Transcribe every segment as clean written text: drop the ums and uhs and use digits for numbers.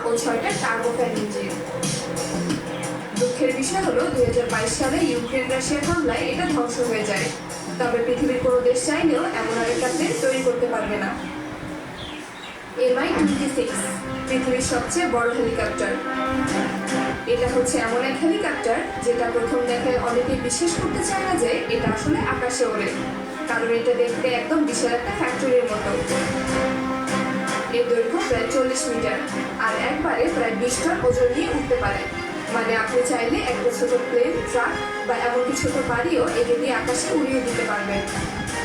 ও 6টা turbofan engine. দুঃখের বিষয় হলো 2022 সালে ইউক্রেন রাশিয়ার হামলায় এটা ধ্বংস হয়ে যায়। তবে পৃথিবীর কোনো দেশ চাইলেও এমন আরেকটা প্লেন তৈরি করতে পারবে না। Mi-26 পৃথিবীর সবচেয়ে বড় হেলিকপ্টার। এটা হচ্ছে এমন এক হেলিকপ্টার যেটা প্রথম দেখায় অনেকেই বিশ্বাস করতে চায় না যে এটা আসলে আকাশে ওড়ে, কারণ এটা দেখতে একদম বিশাল একটা ফ্যাক্টরির মতো। এর দৈর্ঘ্য প্রায় 40 মিটার আর একবারে প্রায় 20 টন ওজন নিয়ে উঠতে পারে। মানে আপনি চাইলে একটা ছোট প্লেন, ট্রাক বা এমনকি ছোট বাড়িও একে দিয়ে আকাশে উড়িয়ে দিতে পারবেন।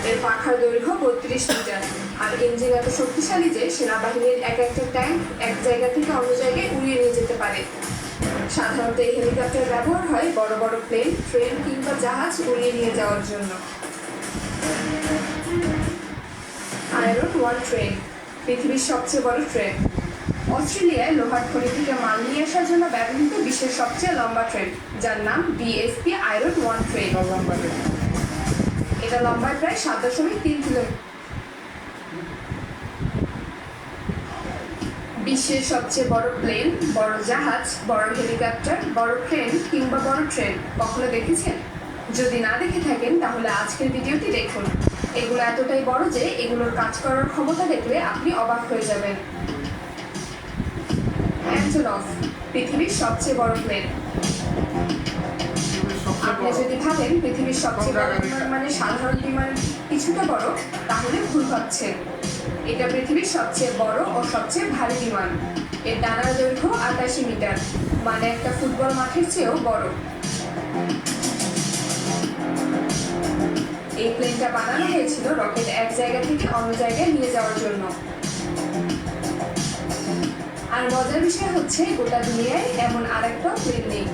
এর পাখার দৈর্ঘ্য 32 মিটার আর ইঞ্জিন এত শক্তিশালী যে সেনাবাহিনীর একটা ট্যাঙ্ক এক জায়গা থেকে অন্য জায়গায় উড়িয়ে নিয়ে যেতে পারে। সাধারণত এই হেলিকপ্টার ব্যবহার হয় বড় বড় প্লেন, ট্রেন কিংবা জাহাজ উড়িয়ে নিয়ে যাওয়ার জন্য। আয়রন ওয়ান ট্রেন পৃথিবীর সবচেয়ে বড় ট্রেন। অস্ট্রেলিয়ায় লোহার খনি থেকে মাল নিয়ে আসার জন্য ব্যবহৃত বিশ্বের সবচেয়ে লম্বা ট্রেন, যার নাম BSP আয়রন ওয়ান ট্রেন। এটা লম্বায় প্রায় 7.3 কিলোমিটার। বিশ্বের সবচেয়ে বড় প্লেন, বড় জাহাজ, বড় হেলিকপ্টার, বড় ট্রেন কিংবা বড় ট্রেন কখনো দেখেছেন? যদি না দেখে থাকেন তাহলে আজকের ভিডিওটি দেখুন। এগুলো এতটাই বড় যে এগুলোর কাজ করার ক্ষমতা দেখলে আপনি অবাক হয়ে যাবেন। অ্যাঞ্জেলভ পৃথিবীর সবচেয়ে বড় প্লেন। আপনি যদি ভাবেন পৃথিবীর সবচেয়ে বড় বিমান মানে সাধারণ বিমান কিছুটা বড়, তাহলে ভুল ভাবছেন। এটা পৃথিবীর সবচেয়ে বড় ও সবচেয়ে ভারী বিমান। এর ডানার দৈর্ঘ্য 88 মিটার, মানে একটা ফুটবল মাঠের চেয়েও বড়। এই প্লেনটা বানানো হয়েছিল রকেট এক জায়গা থেকে অন্য জায়গায় নিয়ে যাওয়ার জন্য। আর মজার বিষয় হচ্ছে গোটা দুনিয়ায় এমন আরেকটা প্লেন নেই।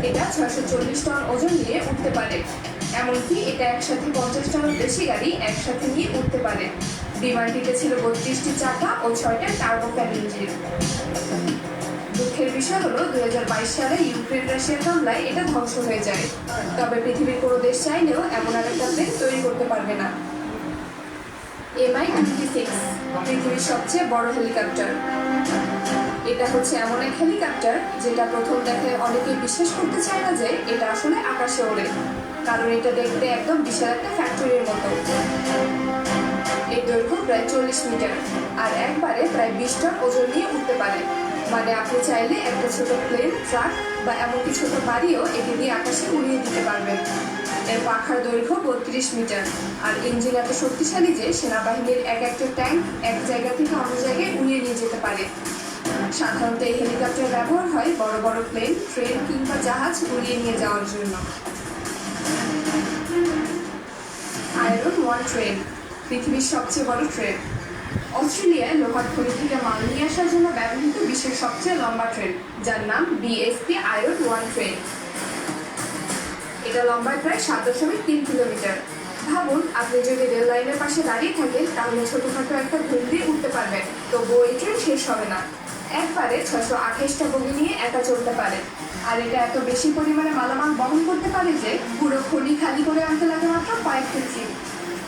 এটা 640 টন ওজন নিয়ে উঠতে পারে, এমনকি এটা একসাথে 50 টনের বেশি গাড়ি একসাথে নিয়ে উঠতে পারে। বিমানটিতে ছিল 32টি চাকা ও 6টা টার্বোফ্যান ইঞ্জিন। দুঃখের বিষয় হলো 2022 সালে ইউক্রেন রাশিয়ার হামলায় এটা ধ্বংস হয়ে যায়। তবে পৃথিবীর কোনো দেশ চাইলেও এমন আরেকটা প্লেন তৈরি করতে পারবে না। Mi-26 পৃথিবীর সবচেয়ে বড় হেলিকপ্টার। এটা হচ্ছে এমন এক হেলিকপ্টার যেটা প্রথম দেখায় অনেকেই বিশ্বাস করতে চায় না যে এটা আসলে আকাশে ওড়ে, কারণ এটা দেখতে একদম বিশাল একটা ফ্যাক্টরির মতো। এর দৈর্ঘ্য প্রায় 40 মিটার আর একবারে প্রায় 20 টন ওজন নিয়ে উঠতে পারে। মানে আপনি চাইলে একটা ছোট প্লেন, ট্রাক বা এমনকি ছোট বাড়িও একে দিয়ে আকাশে উড়িয়ে দিতে পারবেন। এর পাখার দৈর্ঘ্য 32 মিটার আর ইঞ্জিন এত শক্তিশালী যে সেনাবাহিনীর একটা ট্যাঙ্ক এক জায়গা থেকে অন্য জায়গায় উড়িয়ে নিয়ে যেতে পারে। সাধারণত এই হেলিকপ্টার ব্যবহার হয় বড় বড় প্লেন, ট্রেন কিংবা জাহাজ উড়িয়ে নিয়ে যাওয়ার জন্য। আয়রন ওয়ান ট্রেন পৃথিবীর সবচেয়ে বড় ট্রেন। অস্ট্রেলিয়ায় লোহার খনি থেকে মাল নিয়ে আসার জন্য ব্যবহৃত বিশ্বের সবচেয়ে লম্বা ট্রেন, যার নাম BSP আয়রন ওয়ান ট্রেন। এটা লম্বায় প্রায় 7.3 কিলোমিটার। ভাবুন, আপনি যদি রেল লাইনের পাশে দাঁড়িয়ে থাকেন তাহলে ছোটখাটো একটা ঘুম দিয়ে উঠতে পারবেন, তবুও এই ট্রেন শেষ হবে না। একবারে 628টা বগি নিয়ে একা চলতে পারে। আর এটা এত বেশি পরিমাণে মালামাল বহন করতে পারে যে পুরো খনি খালি করে আনতে লাগে মাত্র কয়েকটা ট্রিপ।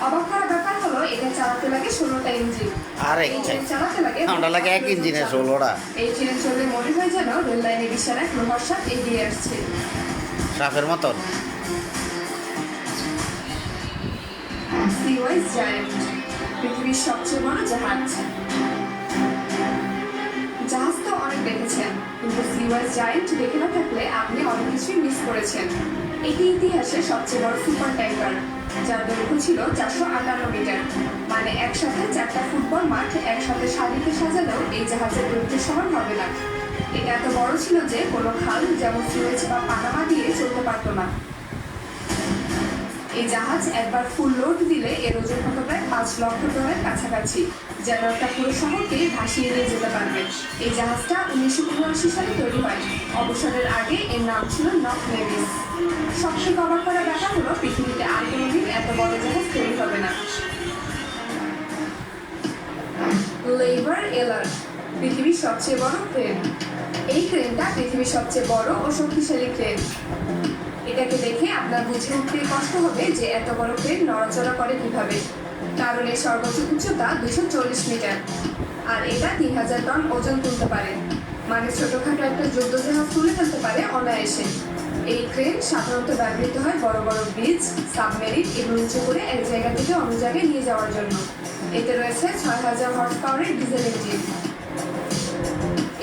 অবাক করার ব্যাপার হলো এটা চালাতে লাগে 16টা ইঞ্জিন। চালাতে লাগে এক ইঞ্জিনে 16টা। এই ট্রেন চললে মনে হয় যেন রেল লাইনে বিশাল এক লোহার সাথ এগিয়ে আসছে। ট্রাফের মতন। সিওয়াইজ জায়ান্ট পৃথিবীর সবচেয়ে বড় জাহাজ। জাহাজ তো অনেক দেখেছেন, কিন্তু সিওয়াইজ জায়ান্ট দেখে না থাকলে আপনি অনেক কিছুই মিস করেছেন। এটি ইতিহাসের সবচেয়ে বড় সুপার ট্যাঙ্কার, যার দৈর্ঘ্য ছিল 458 মিটার। মানে একসাথে 4টা ফুটবল মাঠ একসাথে সারিতে সাজালেও এই জাহাজের দৈর্ঘ্যের সমান হবে না। এটা এত বড় ছিল যে কোনো খাল যেমন সুয়েজ বা পানামা দিয়ে চলতে পারত না। এই জাহাজ একবার ফুল লোড দিলে এর ওজন হতো প্রায় 5 লক্ষ টনের কাছাকাছি, যেন একটা পুরো শহরকে ভাসিয়ে নিয়ে যেতে পারবে। এই জাহাজটা 1979 সালে তৈরি হয়। অবসরের আগে এর নাম ছিল নক নেভিস। সবচেয়ে অবাক করা ব্যাপার হলো পৃথিবীতে আর কোনোদিন এত বড় জাহাজ তৈরি হবে না। লেইবার এলার পৃথিবীর সবচেয়ে বড় ক্রেন। এই ক্রেনটা পৃথিবীর সবচেয়ে বড় ও শক্তিশালী ক্রেন। এটাকে দেখে আপনার বুঝে উঠতে কষ্ট হবে যে এত বড় ক্রেন নড়াচড়া করে কিভাবে, কারণ এর সর্বোচ্চ উচ্চতা 240 মিটার আর এটা 3000 টন ওজন তুলতে পারে। মানে ছোটখাটো একটা যুদ্ধ জাহাজ তুলে ফেলতে পারে অনায়াসে। এই ক্রেন সাধারণত ব্যবহৃত হয় বড় বড় ব্রিজ, সাবমেরিন এগুলো উঁচু করে এক জায়গা থেকে অন্য জায়গায় নিয়ে যাওয়ার জন্য। এতে রয়েছে 6000 হর্স পাওয়ারের ডিজেল ইঞ্জিন।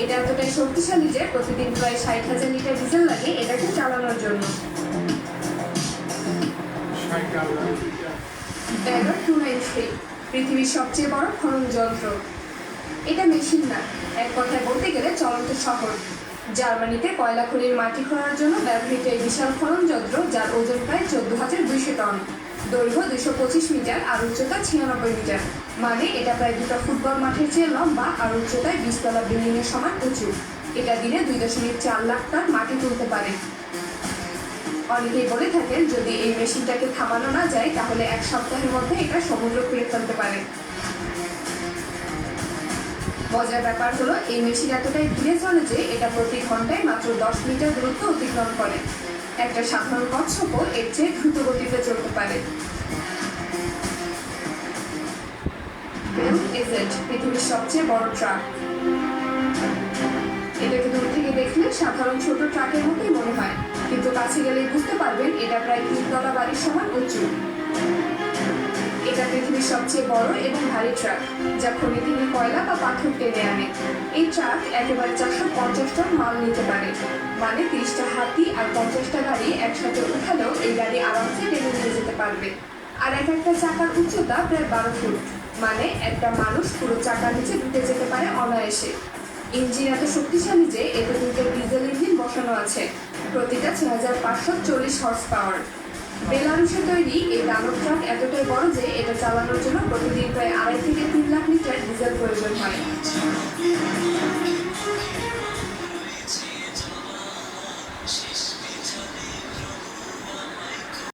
এটা এতটাই শক্তিশালী যে প্রতিদিন প্রায় 60,000 লিটার ডিজেল লাগে এটাকে চালানোর জন্য। ব্যাগার 293 পৃথিবীর সবচেয়ে বড় খনন যন্ত্র। এটা মেশিন না, এক কথায় বলতে গেলে চলন্ত শহর। জার্মানিতে কয়লা খনির মাটি খোঁড়ার জন্য ব্যবহৃত এই বিশাল খনন যন্ত্র, যার ওজন প্রায় 14,200 টন, দৈর্ঘ্য 225 মিটার আর উচ্চতা 96 মিটার। মানে এটা প্রায় 2টা ফুটবল মাঠের চেয়ে লম্বা আর উচ্চতায় 20 তলা বিল্ডিং এর সমান উঁচু। এটা দিনে 2.4 লাখ টন মাটি তুলতে পারে। অনেকেই বলে থাকেন যদি এই মেশিনটাকে থামানো না যায় তাহলে এক সপ্তাহের মধ্যে এটা সমুদ্র ফিরে ফেলতে পারে। মজার ব্যাপার হলো এই মেশিন এতটাই ধীরে চলে যে এটা প্রতি ঘন্টায় মাত্র 10 মিটার দূরত্ব অতিক্রম করে। একটা সাধারণ কচ্ছপও এর চেয়ে দ্রুত গতিতে চলতে পারে। বেল এজেন্ট পৃথিবীর সবচেয়ে বড় ট্রাক। এটাকে দূর থেকে দেখলে সাধারণ ছোট ট্রাকের মতোই মনে হয়, কিন্তু কাছে গেলে বুঝতে পারবেন এটা প্রায় 3 তলা বাড়ির সমান উঁচু। এটা পৃথিবীর সবচেয়ে বড় এবং ভারী ট্রাক, যা খনি থেকে কয়লা বা পাথর টেনে আনে। এই ট্রাক একেবারে 450 টন মাল নিতে পারে, মানে 30টা হাতি আর 50টা গাড়ি একসাথে উঠালেও এই গাড়ি আরামসে টেনে নিয়ে যেতে পারবে। আর একটা চাকার উচ্চতা প্রায় 12 ফুট, মানে একটা মানুষ পুরো চাকার নিচে ঢুকে যেতে পারে অনায়াসে। ইঞ্জিন এত শক্তিশালী যে এতে 2টা ডিজেল ইঞ্জিন বসানো আছে, প্রতিটা 6540 হর্স পাওয়ার। বেলারুশে তৈরি এই দানব ট্রাক এতটাই বড় যে এটা চালানোর জন্য প্রতিদিন প্রায় 2.5 থেকে 3 লাখ লিটার ডিজেল প্রয়োজন হয়।